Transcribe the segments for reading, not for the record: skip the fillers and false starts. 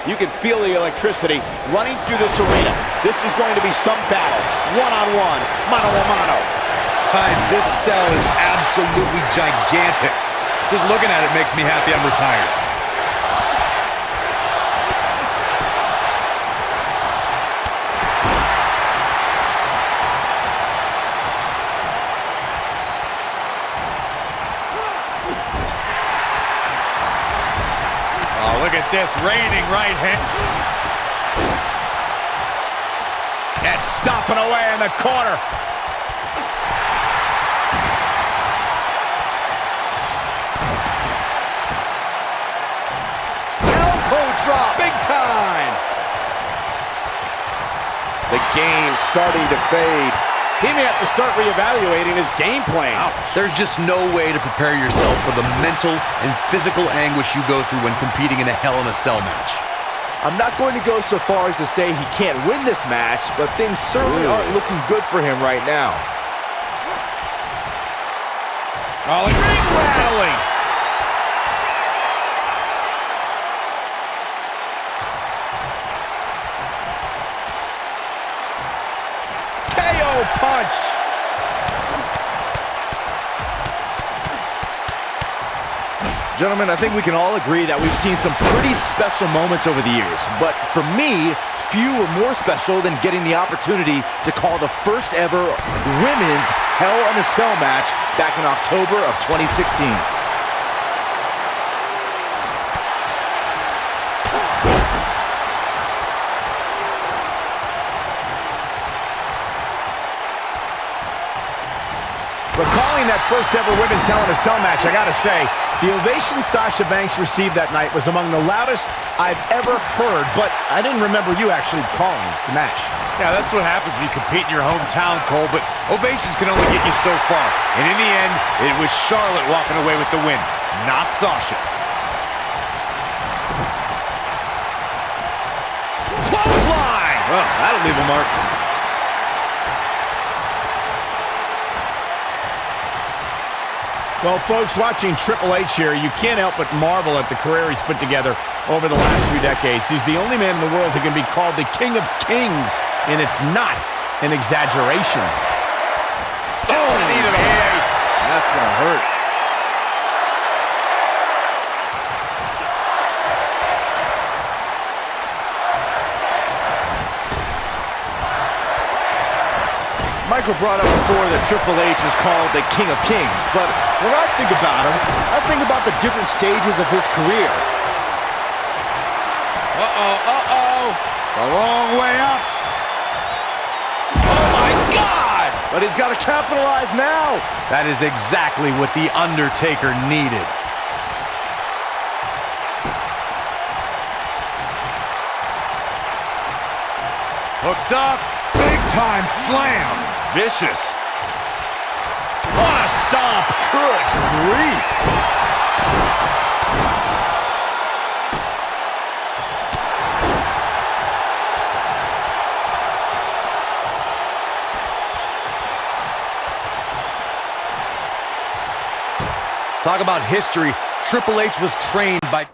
You can feel the electricity running through this arena. This is going to be some battle. One-on-one, mano-a-mano. Guys, this cell is absolutely gigantic. Just looking at it makes me happy I'm retired. Oh, look at this reigning right hand. And stomping away in the corner. Elbow drop, big time. The game starting to fade. He may have to start reevaluating his game plan. There's just no way to prepare yourself for the mental and physical anguish you go through when competing in a Hell in a Cell match. I'm not going to go so far as to say he can't win this match, but things certainly aren't looking good for him right now. Oh, ring rattling. Punch. Gentlemen, I think we can all agree that we've seen some pretty special moments over the years, but for me, few were more special than getting the opportunity to call the first ever women's Hell in a Cell match back in October of 2016. Recalling that first ever women's Hell in a Cell match, I gotta say, the ovation Sasha Banks received that night was among the loudest I've ever heard, but I didn't remember you actually calling the match. Yeah, that's what happens when you compete in your hometown, Cole, but ovations can only get you so far. And in the end, it was Charlotte walking away with the win, not Sasha. Clothesline! Well, that'll leave a mark. Well, folks, watching Triple H here, you can't help but marvel at the career he's put together over the last few decades. He's the only man in the world who can be called the King of Kings, and it's not an exaggeration. Oh, knee to the face. That's gonna hurt. Michael brought up before that Triple H is called the King of Kings, but when I think about him, I think about the different stages of his career. A long way up. Oh my God! But he's got to capitalize now. That is exactly what The Undertaker needed. Hooked up. Big time slam. Vicious. What a stomp. Good grief. Talk about history. Triple H was trained by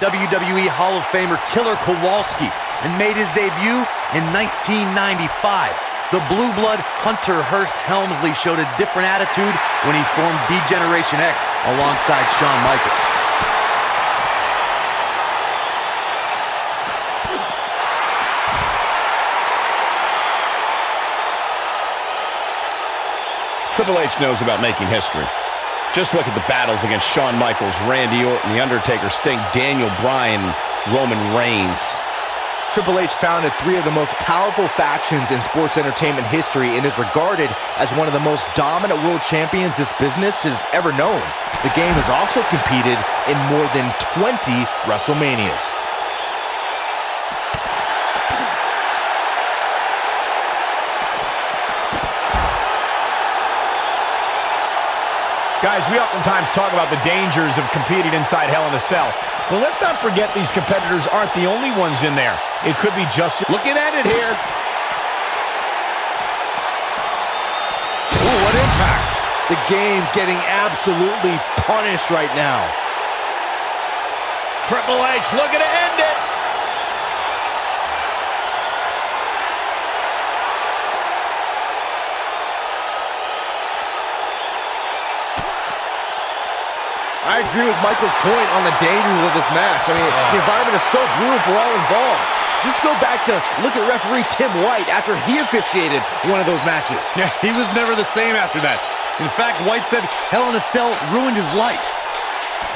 WWE Hall of Famer Killer Kowalski and made his debut in 1995. The Blue Blood Hunter Hearst Helmsley showed a different attitude when he formed D-Generation X alongside Shawn Michaels. Triple H knows about making history. Just look at the battles against Shawn Michaels, Randy Orton, The Undertaker, Sting, Daniel Bryan, Roman Reigns. Triple H founded three of the most powerful factions in sports entertainment history and is regarded as one of the most dominant world champions this business has ever known. The game has also competed in more than 20 WrestleManias. Guys, we oftentimes talk about the dangers of competing inside Hell in a Cell. But let's not forget these competitors aren't the only ones in there. It could be just... Looking at it here. Ooh, what impact. The game getting absolutely punished right now. Triple H looking to end it. I agree with Michael's point on the dangers of this match. I mean, the environment is so brutal for all involved. Just go back to look at referee Tim White after he officiated one of those matches. Yeah, he was never the same after that. In fact, White said Hell in a Cell ruined his life.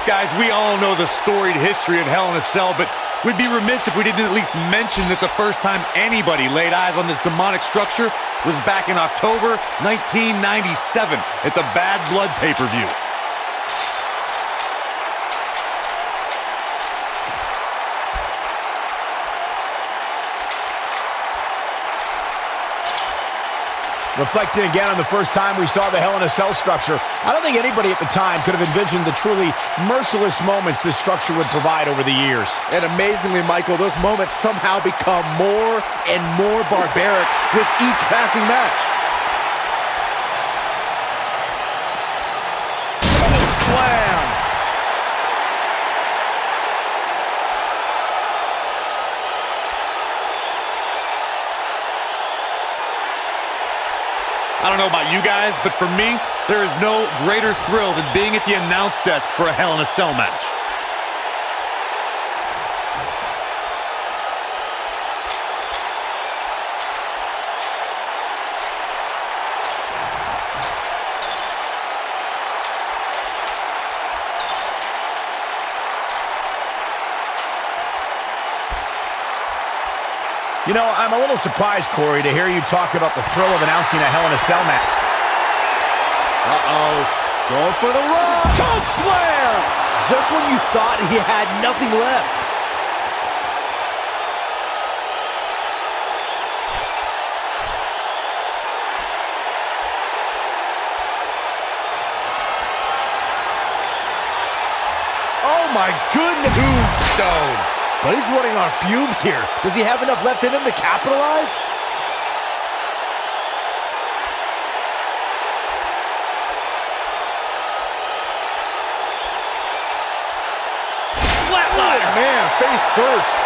Guys, we all know the storied history of Hell in a Cell, but we'd be remiss if we didn't at least mention that the first time anybody laid eyes on this demonic structure was back in October 1997 at the Bad Blood pay-per-view. Reflecting again on the first time we saw the Hell in a Cell structure, I don't think anybody at the time could have envisioned the truly merciless moments this structure would provide over the years. And amazingly, Michael, those moments somehow become more and more barbaric with each passing match. Slam! I don't know about you guys, but for me, there is no greater thrill than being at the announce desk for a Hell in a Cell match. You know, I'm a little surprised, Corey, to hear you talk about the thrill of announcing a Hell in a Cell match. Uh-oh. Going for the run. Choke slam! Just when you thought he had nothing left. Oh my goodness! Tombstone! But he's running on fumes here. Does he have enough left in him to capitalize? Flatliner! Oh, man, face first.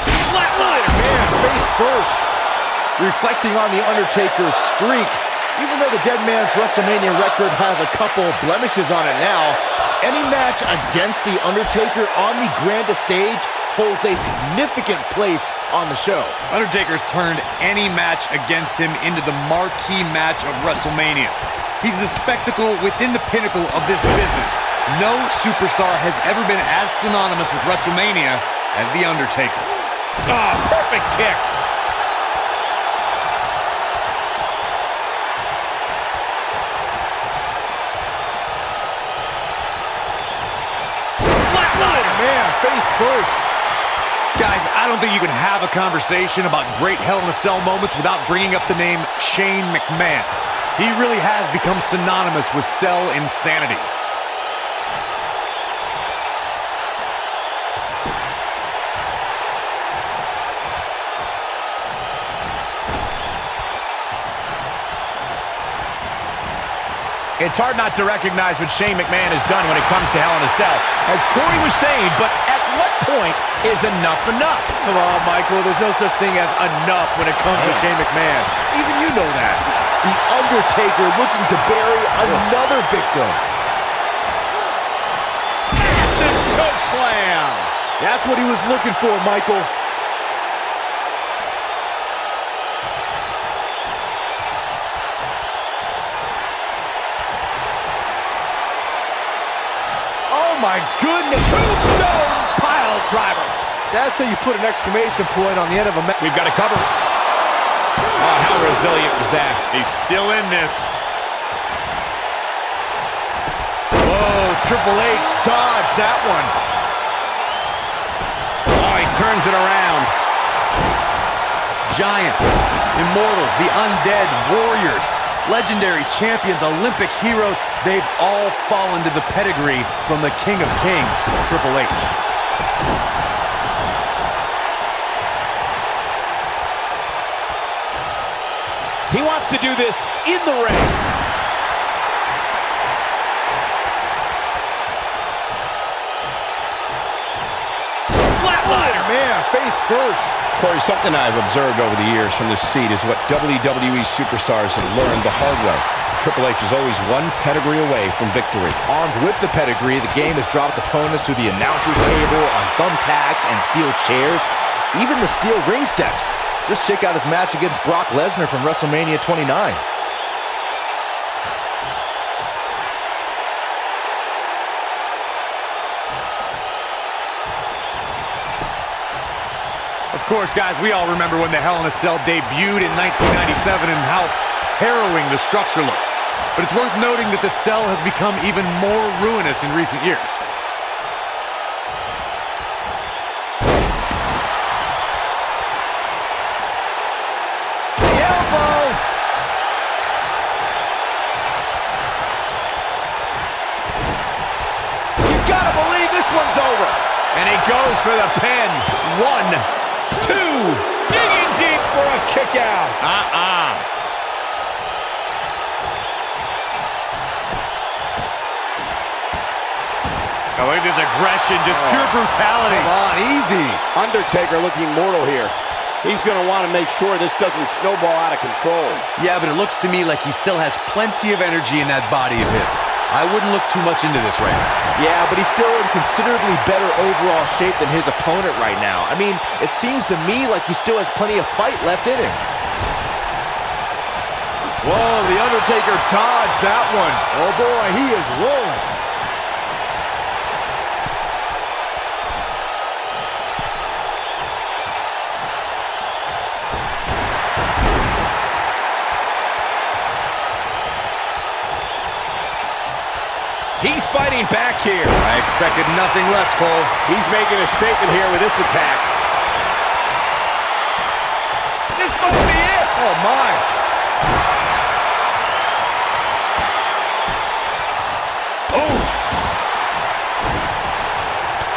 Flatliner! Man, face first. Reflecting on The Undertaker's streak, even though the Dead Man's WrestleMania record has a couple blemishes on it now, any match against The Undertaker on the grandest stage holds a significant place on the show. Undertaker's turned any match against him into the marquee match of WrestleMania. He's the spectacle within the pinnacle of this business. No superstar has ever been as synonymous with WrestleMania as The Undertaker. Ah, perfect kick! Man, face first. Guys, I don't think you can have a conversation about great Hell in a Cell moments without bringing up the name Shane McMahon. He really has become synonymous with cell insanity. It's hard not to recognize what Shane McMahon has done when it comes to Hell in a Cell. As Corey was saying, but at what point is enough enough? Come on, Michael, there's no such thing as enough when it comes to Shane McMahon. Even you know that. The Undertaker looking to bury another victim. Massive choke slam! That's what he was looking for, Michael. my goodness. Tombstone pile driver. That's how you put an exclamation point on the end of a match. We've got to cover. Oh, how resilient was that? He's still in this. Whoa, Triple H dodged that one. Oh, he turns it around. Giants, immortals, the undead, warriors, legendary champions, Olympic heroes, they've all fallen to the pedigree from the King of Kings, Triple H. He wants to do this in the ring. Flatliner. Man, face first. Corey, something I've observed over the years from this seat is what WWE superstars have learned the hard way. Triple H is always one pedigree away from victory. Armed with the pedigree, the game has dropped opponents to the announcer's table on thumbtacks and steel chairs, even the steel ring steps. Just check out his match against Brock Lesnar from WrestleMania 29. Of course, guys, we all remember when the Hell in a Cell debuted in 1997 and how harrowing the structure looked. But it's worth noting that the cell has become even more ruinous in recent years. The elbow! You gotta believe this one's over. And he goes for the pin. 1, 2, digging deep for a kick out. I like this aggression, just pure brutality. Come on, easy. Undertaker looking mortal here. He's going to want to make sure this doesn't snowball out of control. Yeah, but it looks to me like he still has plenty of energy in that body of his. I wouldn't look too much into this right now. Yeah, but he's still in considerably better overall shape than his opponent right now. I mean, it seems to me like he still has plenty of fight left in him. Whoa, The Undertaker dodged that one. Oh boy, he is rolling. He's fighting back here. I expected nothing less, Cole. He's making a statement here with this attack. This must be it. Oh my. Oh!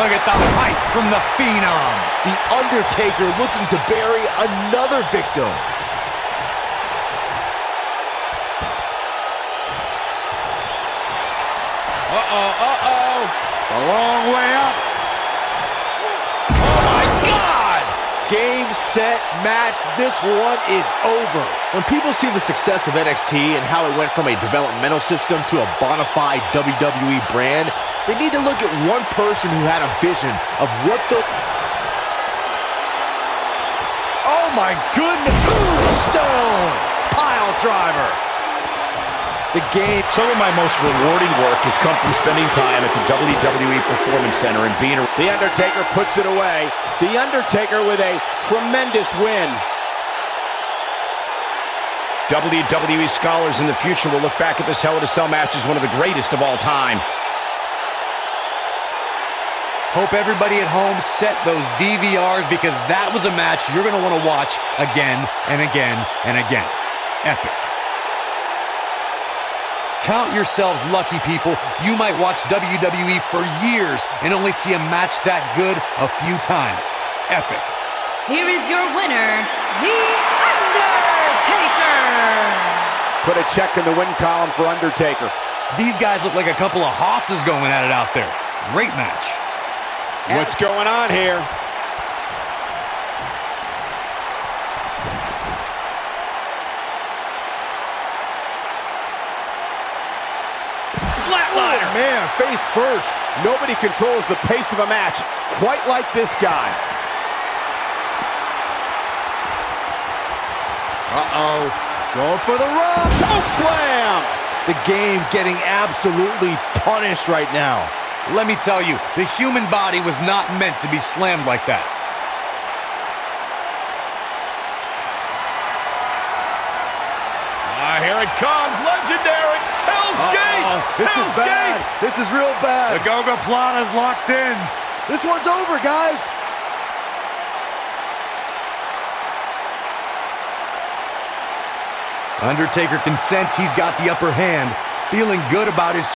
Look at the height from the Phenom. The Undertaker looking to bury another victim. A long way up. Oh my God! Game, set, match. This one is over. When people see the success of NXT and how it went from a developmental system to a bona fide WWE brand, they need to look at one person who had a vision of what the... Oh my goodness! Tombstone! Pile driver! The game. Some of my most rewarding work has come from spending time at the WWE Performance Center and being... The Undertaker puts it away. The Undertaker with a tremendous win. WWE scholars in the future will look back at this Hell in a Cell match as one of the greatest of all time. Hope everybody at home set those DVRs because that was a match you're going to want to watch again and again and again. Epic. Count yourselves lucky, people. You might watch WWE for years and only see a match that good a few times. Epic. Here is your winner, The Undertaker. Put a check in the win column for Undertaker. These guys look like a couple of hosses going at it out there. Great match. What's going on here? Flatliner! Oh, man, face first. Nobody controls the pace of a match quite like this guy. Uh-oh. Going for the run. Choke slam! The game getting absolutely punished right now. Let me tell you, the human body was not meant to be slammed like that. Here it comes, legendary Hell's Gate! This Hell's is bad. Gate! This is real bad. The Gogoplana's locked in. This one's over, guys. Undertaker can sense he's got the upper hand, feeling good about his